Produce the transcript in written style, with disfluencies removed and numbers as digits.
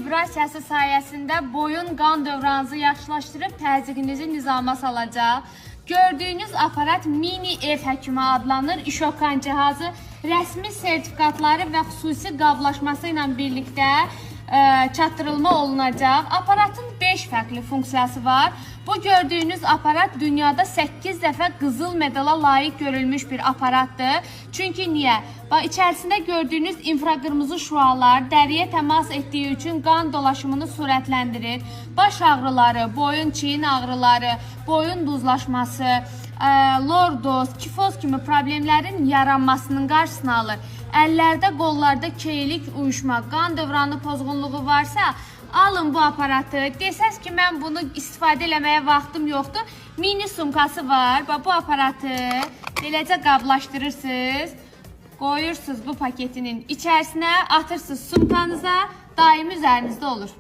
vibrasiyası sayəsində boyun qan dövranınızı yaxşılaşdırıb təzyiqinizi nizama salacaq. Gördüyünüz aparat mini ev həkimi adlanır. İşokan cihazı rəsmi sertifikatları və xüsusi qablaşması ilə birlikdə çatdırılma olunacaq. Aparatın 5 fərqli funksiyası var. Bu gördüyünüz aparat dünyada 8 dəfə qızıl medala layiq görülmüş bir aparatdır. Çünki niyə? İçərisində gördüyünüz infraqırmızı şüalar dəriyə təmas etdiyi üçün qan dolaşımını sürətləndirir. Baş ağrıları, boyun, çiyin ağrıları, boyun duzlaşması, lordoz, kifoz kimi problemlərin yaranmasının qarşısını alır. Əllərdə, qollarda keylik, uyuşma, qan dövranı pozğunluğu varsa, alın bu aparatı. Desəz ki, mən bunu istifadə eləməyə vaxtım yoxdur. Mini sumkası var. Bu aparatı beləcə qablaşdırırsınız. Qoyursunuz bu paketinin içərisinə, atırsınız sumkanıza, daimi üzərinizdə olur.